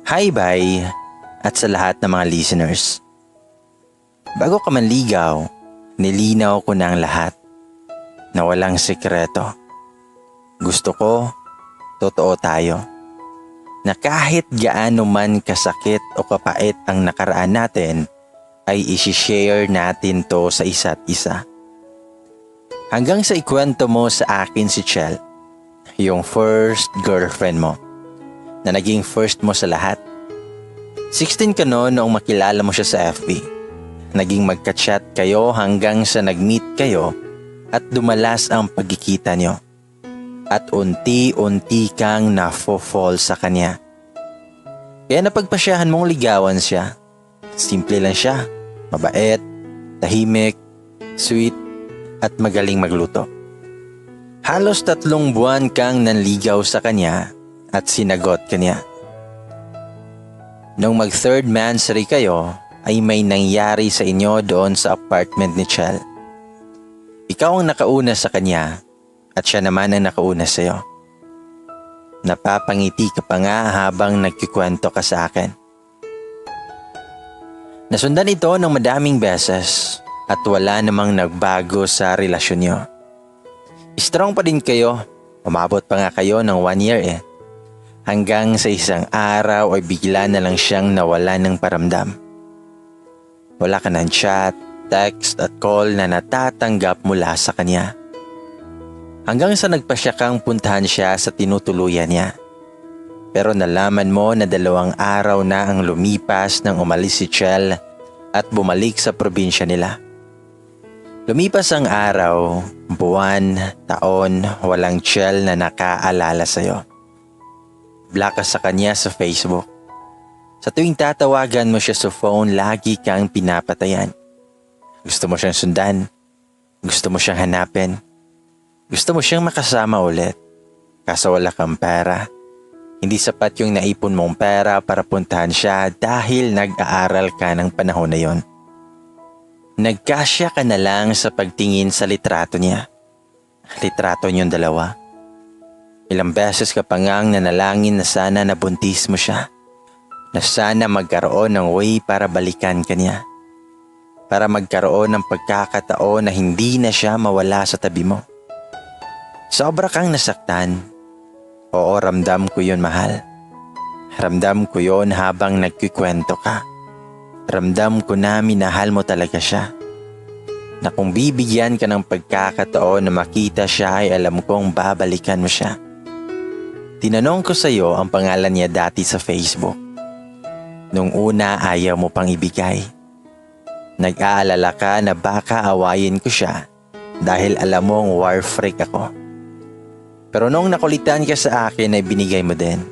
Hi bye at sa lahat ng mga listeners. Bago ka manligaw, nilinaw ko na ang lahat na walang sikreto. Gusto ko, totoo tayo. Na kahit gaano man kasakit o kapait ang nakaraan natin, ay isi-share natin to sa isa't isa. Hanggang sa ikwento mo sa akin si Chel, yung first girlfriend mo, na naging first mo sa lahat. 16 ka noong makilala mo siya sa FB. Naging magka-chat kayo hanggang sa nag-meet kayo at dumalas ang pagkikita nyo. At unti-unti kang nafo-fall sa kanya. Kaya napagpasyahan mong ligawan siya. Simple lang siya, mabait, tahimik, sweet, at magaling magluto. Halos 3 buwan kang nanligaw sa kanya at sinagot ka niya. Nung mag-third mansary kayo, ay may nangyari sa inyo doon sa apartment ni Chel. Ikaw ang nakauna sa kanya at siya naman ang nakauna sa iyo. Napapangiti ka pa nga habang nagkikwento ka sa akin. Nasundan ito ng madaming beses at wala namang nagbago sa relasyon niyo. Strong pa din kayo, umabot pa nga kayo ng 1 year Hanggang sa isang araw ay bigla na lang siyang nawala ng paramdam. Wala ka ng chat, text at call na natatanggap mula sa kanya. Hanggang sa nagpasya kang puntahan siya sa tinutuluyan niya. Pero nalaman mo na 2 araw na ang lumipas nang umalis si Chel at bumalik sa probinsya nila. Lumipas ang araw, buwan, taon, walang Chel na nakaalala sa'yo. Block ka sa kanya sa Facebook. Sa tuwing tatawagan mo siya sa phone, lagi kang pinapatayan. Gusto mo siyang sundan. Gusto mo siyang hanapin. Gusto mo siyang makasama ulit. Kaso wala kang pera. Hindi sapat yung naipon mong pera para puntahan siya dahil nag-aaral ka ng panahon na yon. Nagkasya ka na lang sa pagtingin sa litrato niya. Litrato niyong 2. Ilang beses ka pa ngang nanalangin na sana nabuntis mo siya. Na sana magkaroon ng way para balikan ka niya. Para magkaroon ng pagkakataon na hindi na siya mawala sa tabi mo. Sobra kang nasaktan. Oo, ramdam ko yun, mahal. Ramdam ko yun habang nagkikwento ka. Ramdam ko na minahal mo talaga siya. Na kung bibigyan ka ng pagkakataon na makita siya ay alam kong babalikan mo siya. Tinanong ko sa iyo ang pangalan niya dati sa Facebook. Nung una ayaw mo pang ibigay. Nag-aalala ka na baka awayin ko siya dahil alam mong war freak ako. Pero nung nakulitan ka sa akin ay binigay mo din.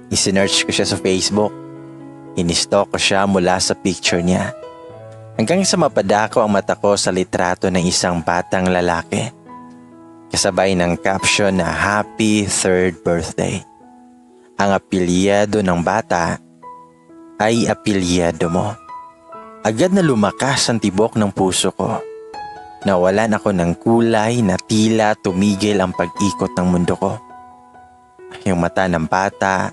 Isinearch ko siya sa Facebook. Inistalk ko siya mula sa picture niya. Hanggang sa mapadako ang mata ko sa litrato ng isang batang lalaki. Kasabay ng caption na Happy 3rd Birthday. Ang apelyado ng bata ay apelyado mo. Agad na lumakas ang tibok ng puso ko. Nawalan ako ng kulay na tila tumigil ang pag-ikot ng mundo ko. Yung mata ng bata,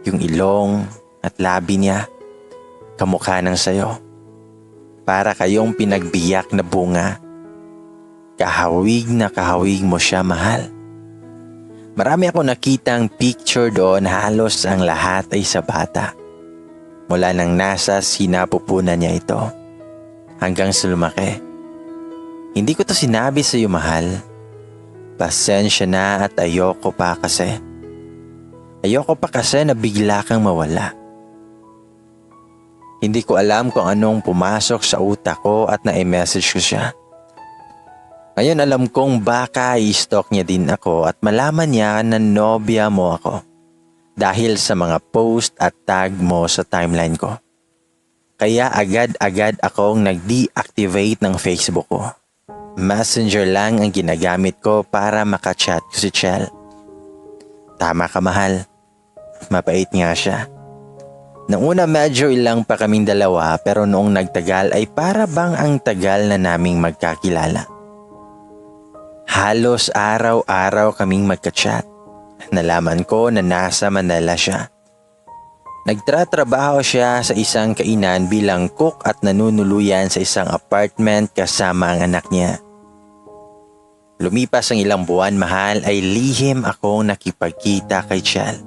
yung ilong at labi niya, kamukha ng sayo. Para kayong pinagbiyak na bunga. Kahawig na kahawig mo siya, mahal. Marami ako nakitang picture doon, halos ang lahat ay sa bata. Mula nang nasa sinapupunan niya ito, hanggang sa lumaki. Hindi ko to sinabi sa iyo, mahal. Pasensya na at ayoko pa kasi. Ayoko pa kasi na bigla kang mawala. Hindi ko alam kung anong pumasok sa utak ko at na-message ko siya. Ngayon alam kong baka i-stalk niya din ako at malaman niya na nobya mo ako dahil sa mga post at tag mo sa timeline ko. Kaya agad-agad akong nag-deactivate ng Facebook ko. Messenger lang ang ginagamit ko para makachat ko si Chel. Tama ka, mahal. Mabait nga siya. Noong una medyo ilang pa kaming 2 pero noong nagtagal ay para bang ang tagal na naming magkakilala. Halos araw-araw kaming magka-chat. Nalaman ko na nasa Manila siya. Nagtratrabaho siya sa isang kainan bilang cook at nanunuluyan sa isang apartment kasama ang anak niya. Lumipas ang ilang buwan, mahal, ay lihim akong nakipagkita kay Chel.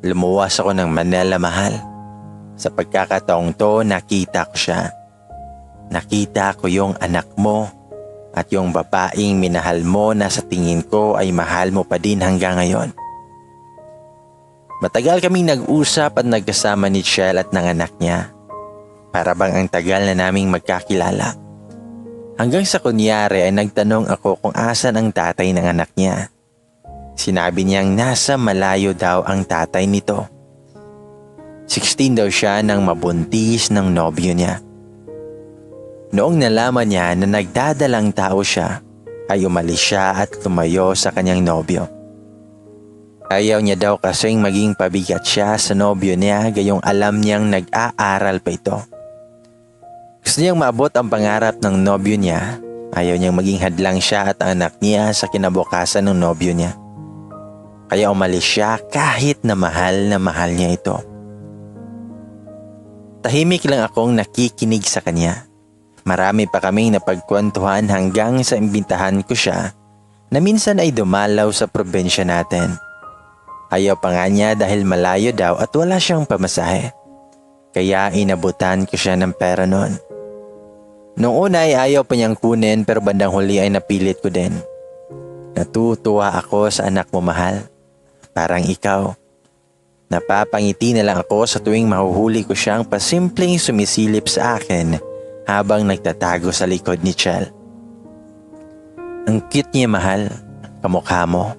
Lumuwas ako ng Manila, mahal. Sa pagkakataong to, nakita ko siya. Nakita ko yung anak mo at yung babaeng minahal mo na sa tingin ko ay mahal mo pa din hanggang ngayon. Matagal kaming nag-usap at nagkasama ni Chel at ng anak niya. Para bang ang tagal na naming magkakilala. Hanggang sa kunyari ay nagtanong ako kung asan ang tatay ng anak niya. Sinabi niyang nasa malayo daw ang tatay nito. 16 daw siya nang mabuntis ng nobyo niya. Noong nalaman niya na nagdadalang tao siya, ay umalis siya at lumayo sa kanyang nobyo. Ayaw niya daw kasing maging pabigat siya sa nobyo niya gayong alam niyang nag-aaral pa ito. Gusto niyang maabot ang pangarap ng nobyo niya. Ayaw niyang maging hadlang siya at ang anak niya sa kinabukasan ng nobyo niya. Kaya umalis siya kahit na mahal niya ito. Tahimik lang akong nakikinig sa kanya. Marami pa kaming napagkwentuhan hanggang sa imbitahan ko siya na minsan ay dumalaw sa probinsya natin. Ayaw pa nga niya dahil malayo daw at wala siyang pamasahe. Kaya inabutan ko siya ng pera noon. Noong una ay ayaw pa niyang kunin pero bandang huli ay napilit ko din. Natutuwa ako sa anak mo, mahal. Parang ikaw. Napapangiti na lang ako sa tuwing mahuhuli ko siyang pasimpleng sumisilip sa akin habang nagtatago sa likod ni Chel. Ang cute niya, mahal. Kamukha mo.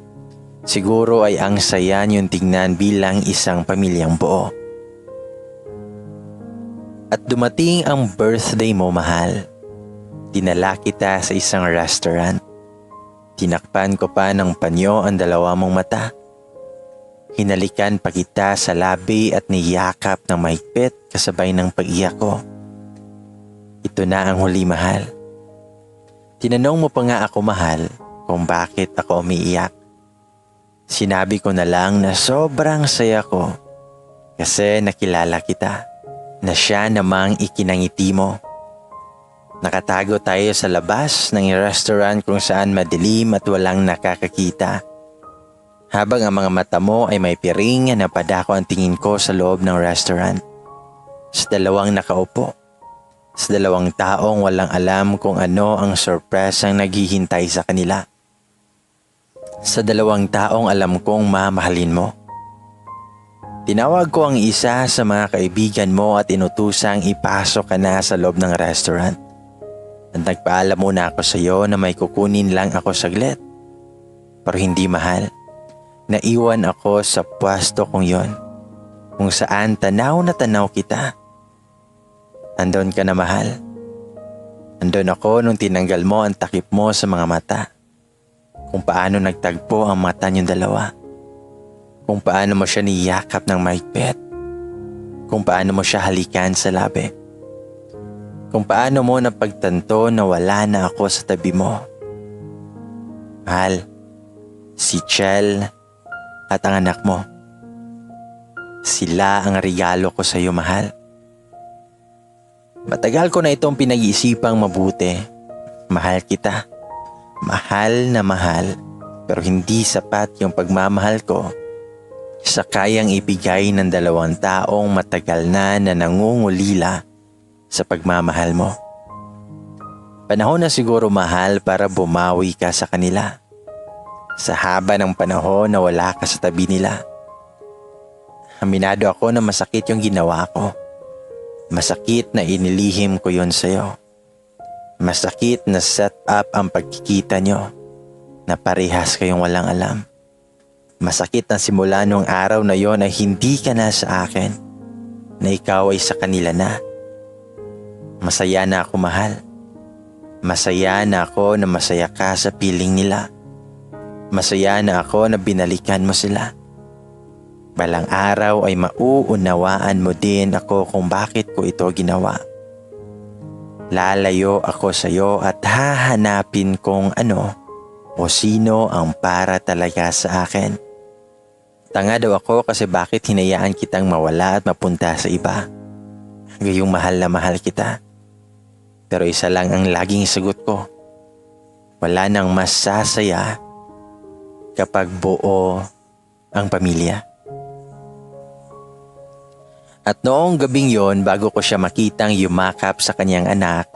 Siguro ay ang saya niyong tingnan bilang isang pamilyang buo. At dumating ang birthday mo, mahal. Dinala kita sa isang restaurant. Tinakpan ko pa ng panyo ang dalawa mong mata. Hinalikan pa kita sa labi at niyakap ng mahigpit kasabay ng pag-iyak ko. Ito na ang huli, mahal. Tinanong mo pa nga ako, mahal, kung bakit ako umiiyak. Sinabi ko na lang na sobrang saya ko kasi nakilala kita, na siya namang ikinangiti mo. Nakatago tayo sa labas ng restaurant kung saan madilim at walang nakakakita. Habang ang mga mata mo ay may piring, napadako ang tingin ko sa loob ng restaurant. Sa dalawang nakaupo. Sa dalawang taong walang alam kung ano ang sorpresang naghihintay sa kanila. Sa dalawang taong alam kong mamahalin mo. Tinawag ko ang isa sa mga kaibigan mo at inutusang ipasok ka na sa loob ng restaurant. At nagpaalam muna ako sa iyo na may kukunin lang ako saglit. Pero hindi, mahal. Naiwan ako sa pwesto kong yon, kung saan tanaw na tanaw kita. Andon ka na, mahal. Andon ako nung tinanggal mo ang takip mo sa mga mata. Kung paano nagtagpo ang mata niyong dalawa. Kung paano mo siya niyakap ng mahigpit. Kung paano mo siya halikan sa labi. Kung paano mo napagtanto na wala na ako sa tabi mo. Mahal, si Chel at ang anak mo. Sila ang regalo ko sa iyo, mahal. Matagal ko na itong pinag-iisipang mabuti. Mahal kita. Mahal na mahal. Pero hindi sapat yung pagmamahal ko sa kayang ibigay ng dalawang taong matagal na nangungulila sa pagmamahal mo. Panahon na siguro, mahal, para bumawi ka sa kanila. Sa haba ng panahon na wala ka sa tabi nila. Aminado ako na masakit yung ginawa ko. Masakit na inilihim ko yon sa'yo. Masakit na set up ang pagkikita nyo na parehas kayong walang alam. Masakit na simula nung araw na yon ay hindi ka na sa akin, na ikaw ay sa kanila na. Masaya na ako, mahal. Masaya na ako na masaya ka sa piling nila. Masaya na ako na binalikan mo sila. Balang araw ay mauunawaan mo din ako kung bakit ko ito ginawa. Lalayo ako sa iyo at hahanapin kung ano o sino ang para talaga sa akin. Tanga daw ako kasi bakit hinayaan kitang mawala at mapunta sa iba. Gayong mahal na mahal kita. Pero isa lang ang laging sagot ko. Wala nang mas sasaya kapag buo ang pamilya. At noong gabing yon, bago ko siya makitang yumakap sa kanyang anak,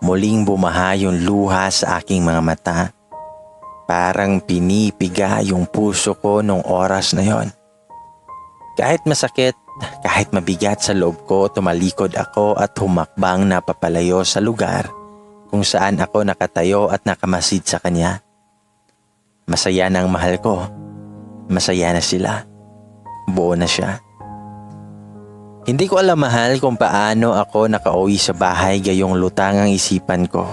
muling bumaha yung luha sa aking mga mata. Parang pinipiga yung puso ko nung oras na yon. Kahit masakit, kahit mabigat sa loob ko, tumalikod ako at humakbang na papalayo sa lugar kung saan ako nakatayo at nakamasid sa kanya. Masaya na ang mahal ko. Masaya na sila. Buo na siya. Hindi ko alam, mahal, kung paano ako nakauwi sa bahay gayong lutang ang isipan ko.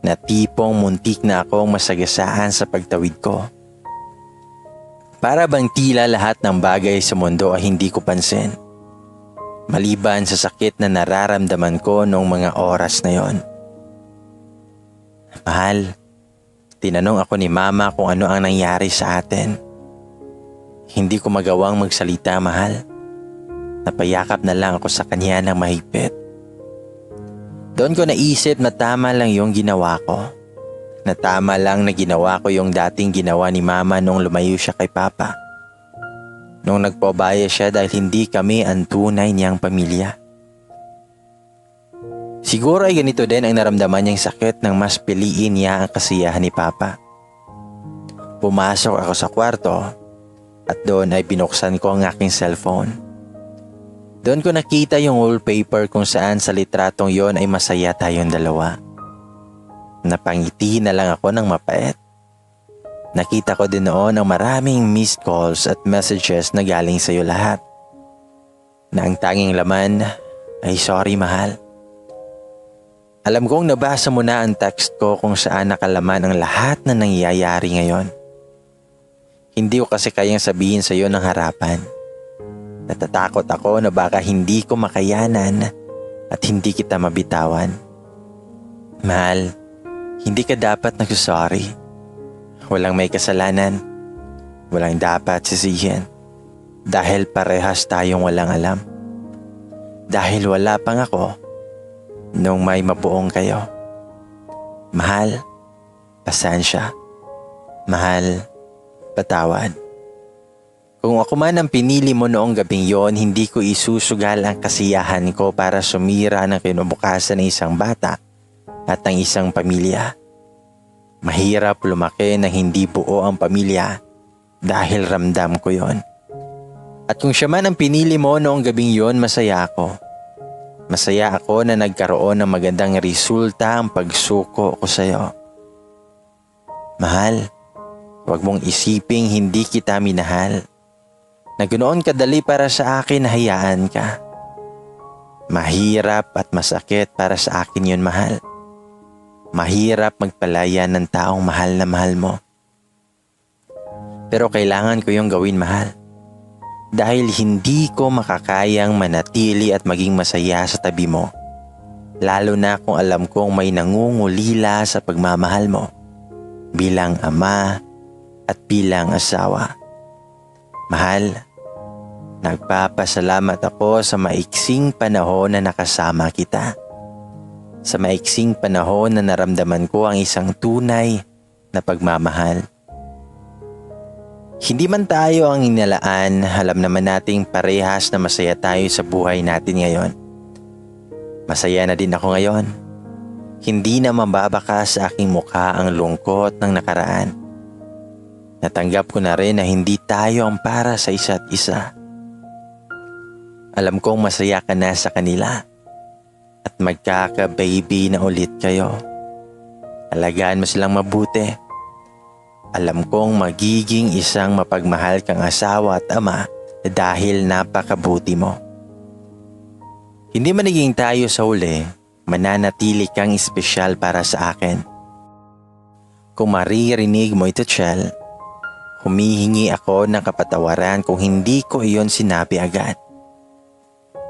Na tipong muntik na akong masagasaan sa pagtawid ko. Para bang tila lahat ng bagay sa mundo ay hindi ko pansin. Maliban sa sakit na nararamdaman ko noong mga oras na yon. Mahal, tinanong ako ni Mama kung ano ang nangyari sa atin. Hindi ko magawang magsalita, mahal. Napayakap na lang ako sa kanya ng mahigpit. Doon ko naisip na tama lang yung ginawa ko. Na tama lang na ginawa ko yung dating ginawa ni Mama nung lumayo siya kay Papa. Nung nagpabaya siya dahil hindi kami ang tunay niyang pamilya. Siguro ay ganito din ang naramdaman niyang sakit nang mas piliin niya ang kasiyahan ni Papa. Pumasok ako sa kwarto at doon ay binuksan ko ang aking cellphone. Doon ko nakita yung wallpaper kung saan sa litratong yon ay masaya tayong dalawa. Napangiti na lang ako ng mapait. Nakita ko din noon ang maraming missed calls at messages na galing sa iyo lahat. Na ang tanging laman ay sorry, mahal. Alam kong nabasa mo na ang text ko kung saan nakalaman ang lahat na nangyayari ngayon. Hindi ko kasi kayang sabihin sa iyo ng harapan. Natatakot ako na baka hindi ko makayanan at hindi kita mabitawan. Mahal, hindi ka dapat nagsasorry. Walang may kasalanan. Walang dapat sisihin. Dahil parehas tayong walang alam. Dahil wala pang ako nung may mabuong kayo. Mahal, pasensya. Mahal, patawad. Kung ako man ang pinili mo noong gabing yon, hindi ko isusugal ang kasiyahan ko para sumira ng kinabukasan ng isang bata at ng isang pamilya. Mahirap lumaki na hindi buo ang pamilya dahil ramdam ko yon. At kung siya man ang pinili mo noong gabing yon, masaya ako. Masaya ako na nagkaroon ng magandang resulta ang pagsuko ko sa iyo. Mahal, huwag mong isiping hindi kita minahal. Na ganoon kadali para sa akin na hayaan ka. Mahirap at masakit para sa akin yun, mahal. Mahirap magpalaya ng taong mahal na mahal mo. Pero kailangan ko yung gawin, mahal. Dahil hindi ko makakayang manatili at maging masaya sa tabi mo. Lalo na kung alam kong may nangungulila sa pagmamahal mo. Bilang ama at bilang asawa. Mahal, nagpapasalamat ako sa maiksing panahon na nakasama kita. Sa maiksing panahon na naramdaman ko ang isang tunay na pagmamahal. Hindi man tayo ang inalaan, alam naman nating parehas na masaya tayo sa buhay natin ngayon. Masaya na din ako ngayon. Hindi na mababaka sa aking mukha ang lungkot ng nakaraan. Natanggap ko na rin na hindi tayo ang para sa isa't isa. Alam kong masaya ka na sa kanila at magkaka-baby na ulit kayo. Alagaan mo silang mabuti. Alam kong magiging isang mapagmahal kang asawa at ama dahil napakabuti mo. Hindi man naging tayo sa huli, mananatili kang espesyal para sa akin. Kung maririnig mo ito, Chel, humihingi ako ng kapatawaran kung hindi ko iyon sinabi agad.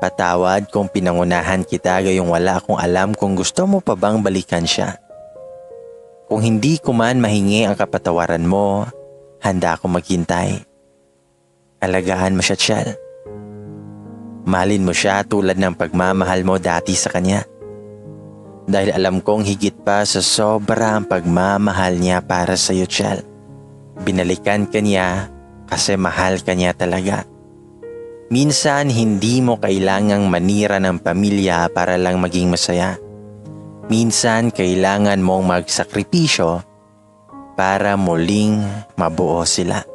Patawad kung pinangunahan kita gayong wala akong alam kung gusto mo pa bang balikan siya. Kung hindi ko man mahingi ang kapatawaran mo, handa akong maghintay. Alagaan mo siya, Chel. Mahalin mo siya tulad ng pagmamahal mo dati sa kanya. Dahil alam kong higit pa sa sobra ang pagmamahal niya para sa iyo, Chel. Binalikan ka niya kasi mahal ka niya talaga. Minsan hindi mo kailangang manira ng pamilya para lang maging masaya. Minsan kailangan mong magsakripisyo para muling mabuo sila.